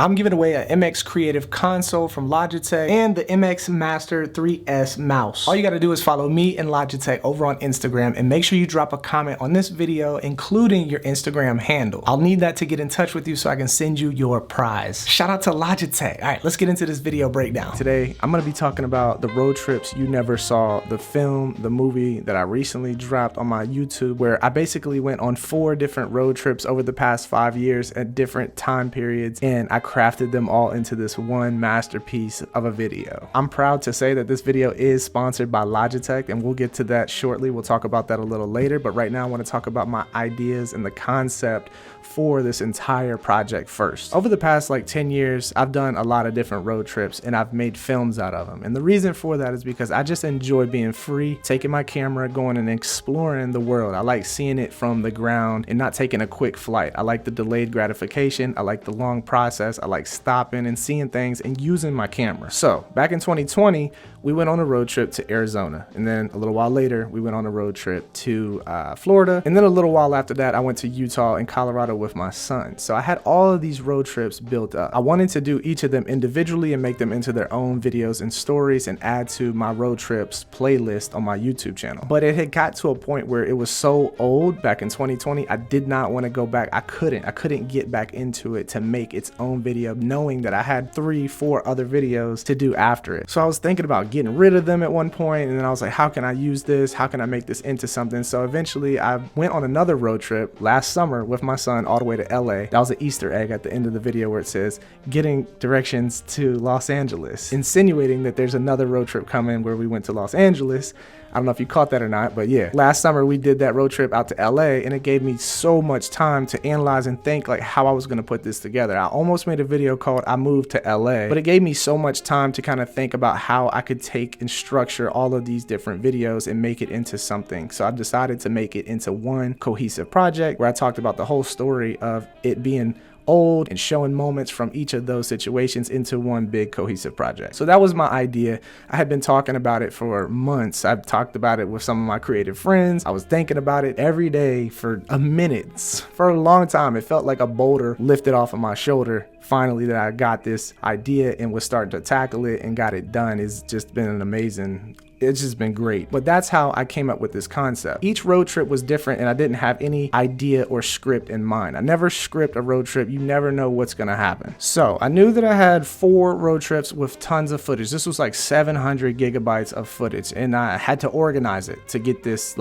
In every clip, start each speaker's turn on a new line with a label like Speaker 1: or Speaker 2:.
Speaker 1: I'm giving away a MX Creative Console from Logitech and the MX Master 3S mouse. All you gotta do is follow me and Logitech over on Instagram and make sure you drop a comment on this video, including your Instagram handle. I'll need that to get in touch with you so I can send you your prize. Shout out to Logitech. All right, let's get into this video breakdown. Today, I'm gonna be talking about the road trips you never saw, the film, the movie that I recently dropped on my YouTube, where I basically went on 4 different road trips over the past 5 years at different time periods, and I crafted them all into this one masterpiece of a video. I'm proud to say that this video is sponsored by Logitech, and we'll get to that shortly. We'll talk about that a little later, but right now I want to talk about my ideas and the concept for this entire project first. Over the past 10 years, I've done a lot of different road trips and I've made films out of them. And the reason for that is because I just enjoy being free, taking my camera, going and exploring the world. I like seeing it from the ground and not taking a quick flight. I like the delayed gratification. I like the long process. I like stopping and seeing things and using my camera. So back in 2020, we went on a road trip to Arizona. And then a little while later, we went on a road trip to Florida. And then a little while after that, I went to Utah and Colorado with my son. So I had all of these road trips built up. I wanted to do each of them individually and make them into their own videos and stories and add to my road trips playlist on my YouTube channel. But it had got to a point where it was so old back in 2020, I did not want to go back. I couldn't get back into it to make its own video, knowing that I had 3-4 other videos to do after it. So I was thinking about getting rid of them at one point, and then I was like, how can I use this? How can I make this into something? So eventually I went on another road trip last summer with my son all the way to LA. That was an Easter egg at the end of the video where it says getting directions to Los Angeles, insinuating that there's another road trip coming where we went to Los Angeles. I don't know if you caught that or not, but yeah, last summer we did that road trip out to LA, and it gave me so much time to analyze and think how I was going to put this together. I almost made a video called I Moved to LA, but it gave me so much time to kind of think about how I could take and structure all of these different videos and make it into something. So I decided to make it into one cohesive project where I talked about the whole story of it being old and showing moments from each of those situations into one big cohesive project. So that was my idea. I had been talking about it for months. I've talked about it with some of my creative friends. I was thinking about it every day for a minute. For a long time, it felt like a boulder lifted off of my shoulder. Finally, that I got this idea and was starting to tackle it and got it done. It's just been an amazing, it's just been great. But that's how I came up with this concept. Each road trip was different and I didn't have any idea or script in mind. I never script a road trip. You never know what's gonna happen. So I knew that I had 4 road trips with tons of footage. This was 700 gigabytes of footage, and I had to organize it to get this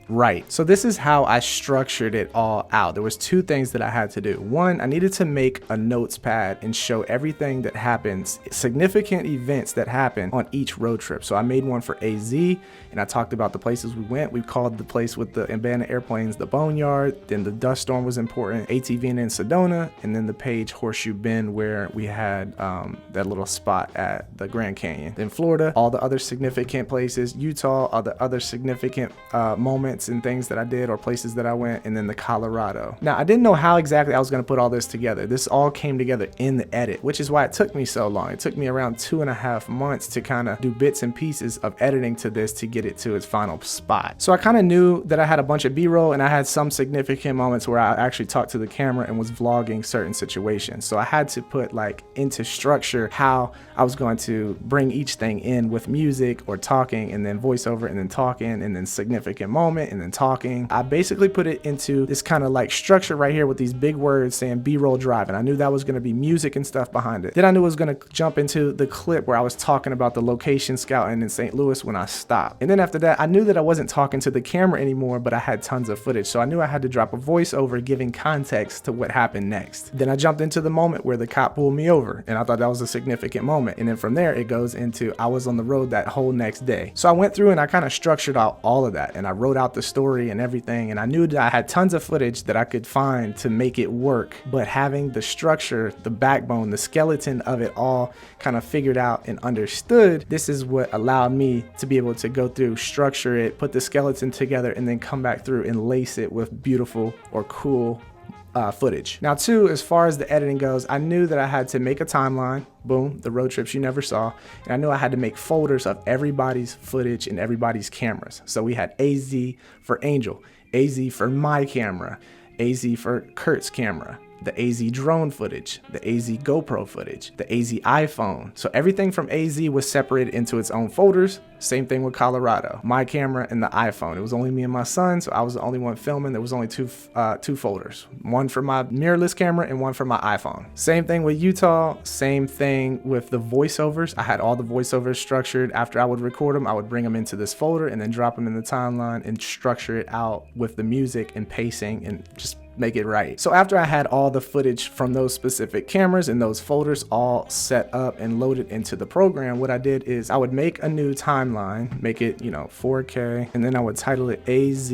Speaker 1: right. So this is how I structured it all out. There was 2 things that I had to do. One, I needed to make a notes pad and show everything that happens, significant events that happen on each road trip. So I made one for AZ, and I talked about the places we went. We called the place with the abandoned airplanes the Boneyard. Then the dust storm was important, ATV in Sedona, and then the Page Horseshoe Bend where we had that little spot at the Grand Canyon. Then Florida, all the other significant places. Utah, all the other significant moments and things that I did or places that I went, and then the Colorado. Now, I didn't know how exactly I was going to put all this together. This all came together in the edit, which is why it took me so long. It took me around 2.5 months to kind of do bits and pieces of editing to this to get it to its final spot. So I kind of knew that I had a bunch of B-roll and I had some significant moments where I actually talked to the camera and was vlogging certain situations. So I had to put into structure how I was going to bring each thing in with music or talking, and then voiceover, and then talking, and then significant moment, and then talking. I basically put it into this kind of structure right here with these big words saying B-roll drive, and I knew that was going to be music and stuff behind it. Then I knew it was going to jump into the clip where I was talking about the location scouting in St. Louis when I stopped. And then after that, I knew that I wasn't talking to the camera anymore, but I had tons of footage, so I knew I had to drop a voiceover giving context to what happened next. Then I jumped into the moment where the cop pulled me over, and I thought that was a significant moment. And then from there, it goes into I was on the road that whole next day. So I went through and I kind of structured out all of that, and I wrote out the story and everything, and I knew that I had tons of footage that I could find to make it work, but having the structure, the backbone, the skeleton of it all kind of figured out and understood, this is what allowed me to be able to go through, structure it, put the skeleton together, and then come back through and lace it with beautiful or cool footage. Now, 2, as far as the editing goes, I knew that I had to make a timeline, boom, the road trips you never saw, and I knew I had to make folders of everybody's footage and everybody's cameras. So we had AZ for Angel, AZ for my camera, AZ for Kurt's camera, the AZ drone footage, the AZ GoPro footage, the AZ iPhone. So everything from AZ was separated into its own folders. Same thing with Colorado, my camera and the iPhone. It was only me and my son, so I was the only one filming. There was only two folders, one for my mirrorless camera and one for my iPhone. Same thing with Utah, same thing with the voiceovers. I had all the voiceovers structured. After I would record them, I would bring them into this folder and then drop them in the timeline and structure it out with the music and pacing and just make it right. So after I had all the footage from those specific cameras and those folders all set up and loaded into the program, what I did is I would make a new timeline, make it, 4K, and then I would title it AZ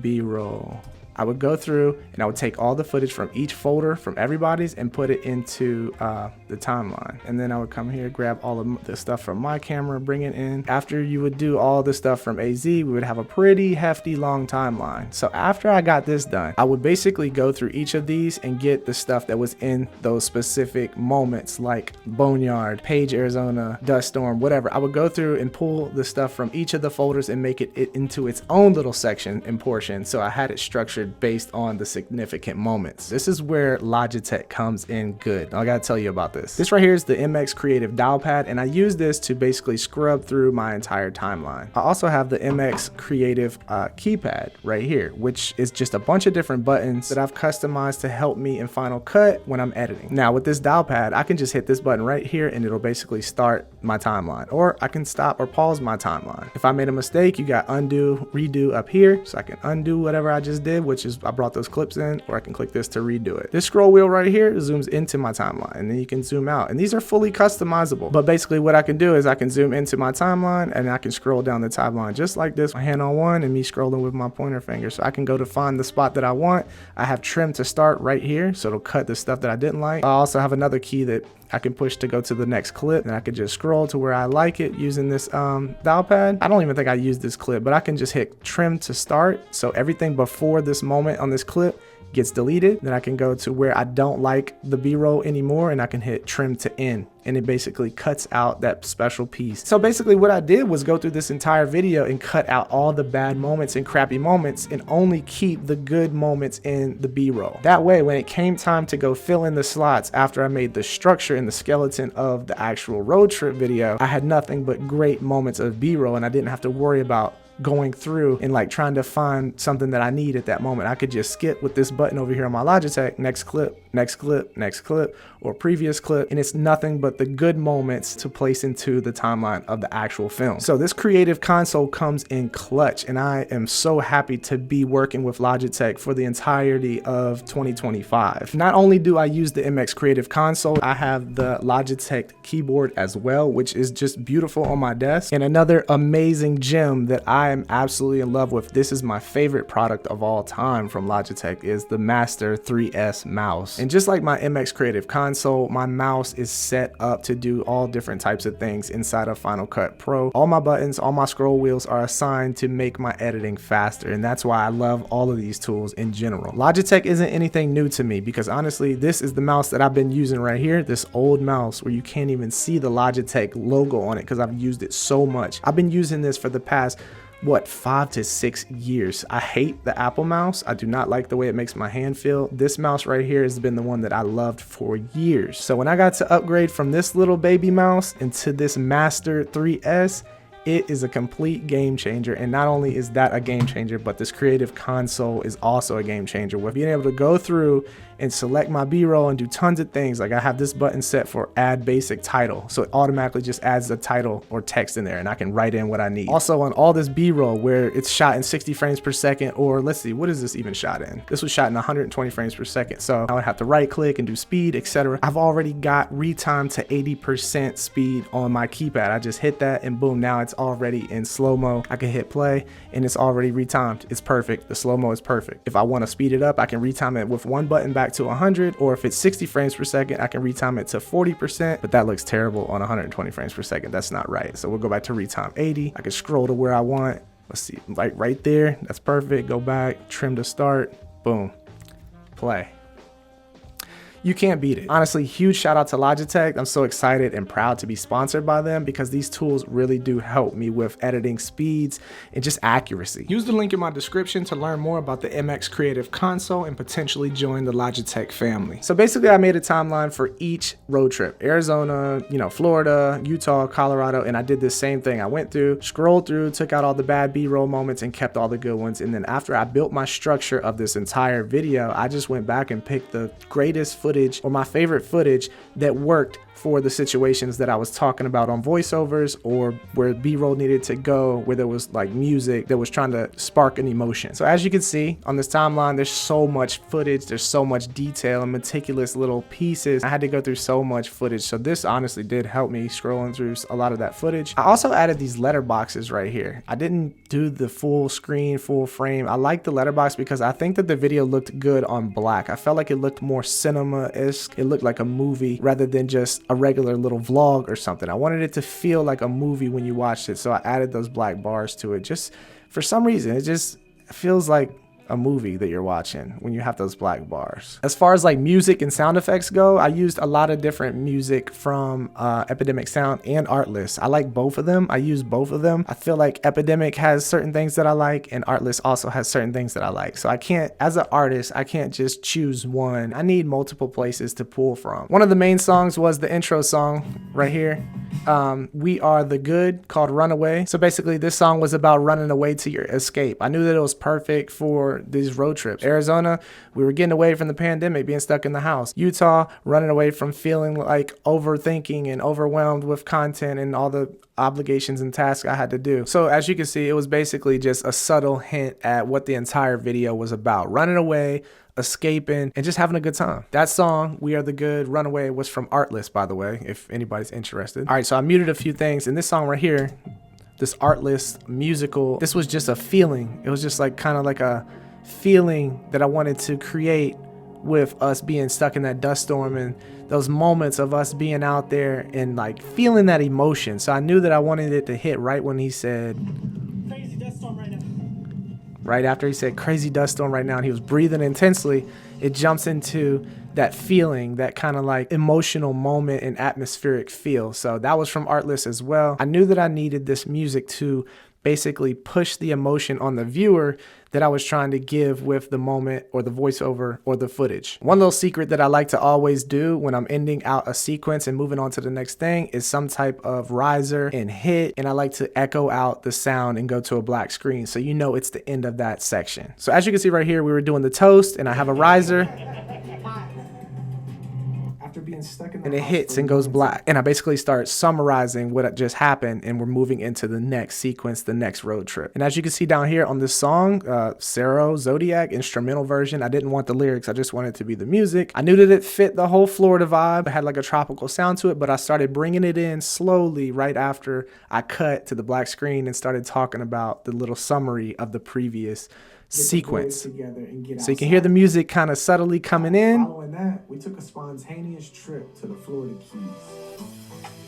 Speaker 1: B-roll. I would go through and I would take all the footage from each folder from everybody's and put it into the timeline. And then I would come here, grab all of the stuff from my camera, bring it in. After you would do all the stuff from AZ, we would have a pretty hefty long timeline. So after I got this done, I would basically go through each of these and get the stuff that was in those specific moments, like Boneyard, Page, Arizona, Dust Storm, whatever. I would go through and pull the stuff from each of the folders and make it into its own little section and portion. So I had it structured based on the significant moments. This is where Logitech comes in good. I gotta tell you about this. This right here is the MX Creative dial pad, and I use this to basically scrub through my entire timeline. I also have the MX Creative keypad right here, which is just a bunch of different buttons that I've customized to help me in Final Cut when I'm editing. Now with this dial pad, I can just hit this button right here and it'll basically start my timeline, or I can stop or pause my timeline. If I made a mistake, you got undo, redo up here, so I can undo whatever I just did, which is I brought those clips in, or I can click this to redo it. This scroll wheel right here zooms into my timeline, and then you can zoom out, and these are fully customizable. But basically what I can do is I can zoom into my timeline and I can scroll down the timeline just like this, my hand on one and me scrolling with my pointer finger. So I can go to find the spot that I want. I have trim to start right here, so it'll cut the stuff that I didn't like. I also have another key that I can push to go to the next clip, and I can just scroll to where I like it using this dial pad. I don't even think I used this clip, but I can just hit trim to start. So everything before this moment on this clip gets deleted. Then I can go to where I don't like the B-roll anymore, and I can hit trim to end, and it basically cuts out that special piece. So basically what I did was go through this entire video and cut out all the bad moments and crappy moments and only keep the good moments in the B-roll. That way, when it came time to go fill in the slots after I made the structure and the skeleton of the actual road trip video, I had nothing but great moments of B-roll, and I didn't have to worry about going through and like trying to find something that I need at that moment. I could just skip with this button over here on my Logitech, next clip, next clip, next clip, or previous clip, and it's nothing but the good moments to place into the timeline of the actual film. So this creative console comes in clutch, and I am so happy to be working with Logitech for the entirety of 2025. Not only do I use the MX Creative Console, I have the Logitech keyboard as well, which is just beautiful on my desk. And another amazing gem that I am absolutely in love with, this is my favorite product of all time from Logitech, is the Master 3S mouse. And just like my MX Creative Console, my mouse is set up to do all different types of things inside of Final Cut Pro. All my buttons, all my scroll wheels are assigned to make my editing faster, and that's why I love all of these tools in general. Logitech isn't anything new to me, because honestly, this is the mouse that I've been using right here, this old mouse where you can't even see the Logitech logo on it because I've used it so much. I've been using this for the past 5 to 6 years. I hate the Apple mouse. I do not like the way it makes my hand feel. This mouse right here has been the one that I loved for years. So when I got to upgrade from this little baby mouse into this Master 3S, it is a complete game changer. And not only is that a game changer, but this creative console is also a game changer with being able to go through and select my B-roll and do tons of things. Like I have this button set for add basic title, so it automatically just adds the title or text in there, and I can write in what I need. Also on all this B-roll where it's shot in 60 frames per second, or let's see, what is this even shot in? This was shot in 120 frames per second. So I would have to right click and do speed, etc. I've already got retime to 80% speed on my keypad. I just hit that and boom, now it's already in slow-mo. I can hit play and it's already retimed. It's perfect. The slow-mo is perfect. If I want to speed it up, I can retime it with one button back to 100, or if it's 60 frames per second, I can retime it to 40%, but that looks terrible on 120 frames per second. That's not right. So we'll go back to retime 80. I can scroll to where I want. Let's see, like right there. That's perfect. Go back, trim to start, boom, play. You can't beat it. Honestly, huge shout out to Logitech. I'm so excited and proud to be sponsored by them because these tools really do help me with editing speeds and just accuracy. Use the link in my description to learn more about the MX Creative Console and potentially join the Logitech family. So basically I made a timeline for each road trip. Arizona, Florida, Utah, Colorado, and I did this same thing. I went through, scrolled through, took out all the bad B-roll moments and kept all the good ones. And then after I built my structure of this entire video, I just went back and picked the greatest footage or my favorite footage that worked for the situations that I was talking about on voiceovers, or where B-roll needed to go, where there was like music that was trying to spark an emotion. So as you can see on this timeline, there's so much footage, there's so much detail and meticulous little pieces. I had to go through so much footage. So this honestly did help me scrolling through a lot of that footage. I also added these letterboxes right here. I didn't do the full screen, full frame. I like the letterbox because I think that the video looked good on black. I felt like it looked more cinema-esque. It looked like a movie rather than just a regular little vlog or something. I wanted it to feel like a movie when you watched it, so I added those black bars to it. Just for some reason, it just feels like a movie that you're watching when you have those black bars. As far as like music and sound effects go, I used a lot of different music from Epidemic Sound and Artlist. I like both of them. I use both of them. I feel like Epidemic has certain things that I like and Artlist also has certain things that I like. So I can't, as an artist, I can't just choose one. I need multiple places to pull from. One of the main songs was the intro song right here. We Are the Good, called Runaway. So basically this song was about running away to your escape. I knew that it was perfect for these road trips. Arizona, we were getting away from the pandemic, being stuck in the house. Utah, running away from feeling like overthinking and overwhelmed with content and all the obligations and tasks I had to do. So as you can see, it was basically just a subtle hint at what the entire video was about. Running away, escaping, and just having a good time. That song, We Are the Good, Runaway, was from Artlist, by the way, if anybody's interested. All right, so I muted a few things, and this song right here, this Artlist musical, this was just a feeling. It was just like kind of like a feeling that I wanted to create with us being stuck in that dust storm and those moments of us being out there and like feeling that emotion. So I knew that I wanted it to hit right when he said, "Crazy dust storm right now." Right after he said crazy dust storm right now, and he was breathing intensely, it jumps into that feeling, that kind of like emotional moment and atmospheric feel. So that was from Artlist as well. I knew that I needed this music to basically push the emotion on the viewer that I was trying to give with the moment or the voiceover or the footage. One little secret that I like to always do when I'm ending out a sequence and moving on to the next thing is some type of riser and hit, and I like to echo out the sound and go to a black screen so you know it's the end of that section. So as you can see right here, we were doing the toast and I have a riser. Being stuck in and it hits and goes black, and I basically start summarizing what just happened, and we're moving into the next sequence, the next road trip. And as you can see down here on this song, Sero Zodiac instrumental version, I didn't want the lyrics, I just wanted it to be the music. I knew that it fit the whole Florida vibe. It had like a tropical sound to it, but I started bringing it in slowly right after I cut to the black screen and started talking about the little summary of the previous sequence. So you can hear the music kind of subtly coming in. Following that, we took a spontaneous trip to the Florida Keys.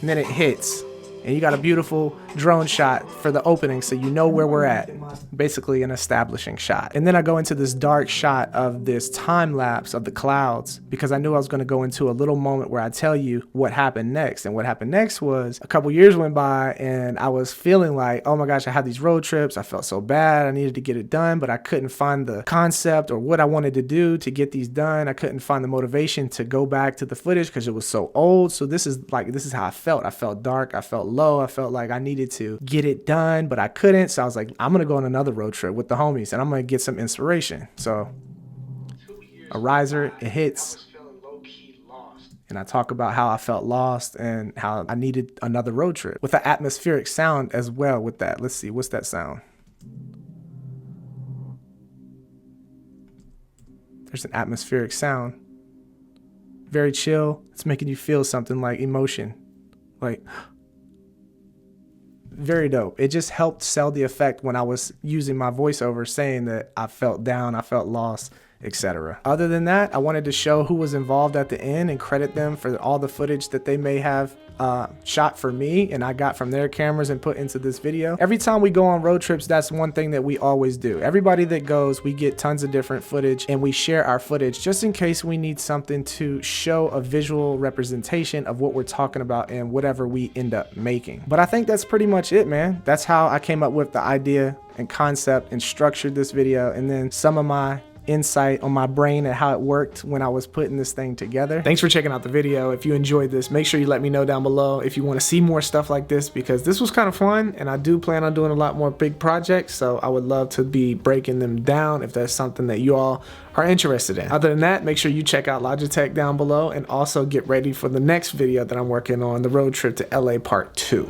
Speaker 1: And then it hits. And you got a beautiful drone shot for the opening so you know where we're at. Basically an establishing shot. And then I go into this dark shot of this time lapse of the clouds because I knew I was going to go into a little moment where I tell you what happened next. And what happened next was a couple years went by and I was feeling like, oh my gosh, I had these road trips. I felt so bad. I needed to get it done, but I couldn't find the concept or what I wanted to do to get these done. I couldn't find the motivation to go back to the footage because it was so old. So this is how I felt. I felt dark. I felt low. I felt like I needed to get it done, but I couldn't. So I was like, I'm going to go on another road trip with the homies and I'm going to get some inspiration. So a riser, it hits. And I talk about how I felt lost and how I needed another road trip with an atmospheric sound as well with that. Let's see, what's that sound? There's an atmospheric sound. Very chill. It's making you feel something like emotion. Like, very dope. It just helped sell the effect when I was using my voiceover saying that I felt down, I felt lost, etc. Other than that, I wanted to show who was involved at the end and credit them for all the footage that they may have shot for me and I got from their cameras and put into this video. Every time we go on road trips, that's one thing that we always do. Everybody that goes, we get tons of different footage and we share our footage just in case we need something to show a visual representation of what we're talking about and whatever we end up making. But I think that's pretty much it, man. That's how I came up with the idea and concept and structured this video, and then some of my insight on my brain and how it worked when I was putting this thing together. Thanks for checking out the video. If you enjoyed this, make sure you let me know down below if you want to see more stuff like this, because this was kind of fun and I do plan on doing a lot more big projects, so I would love to be breaking them down if that's something that you all are interested in. Other than that, make sure you check out Logitech down below and also get ready for the next video that I'm working on, the road trip to LA part 2.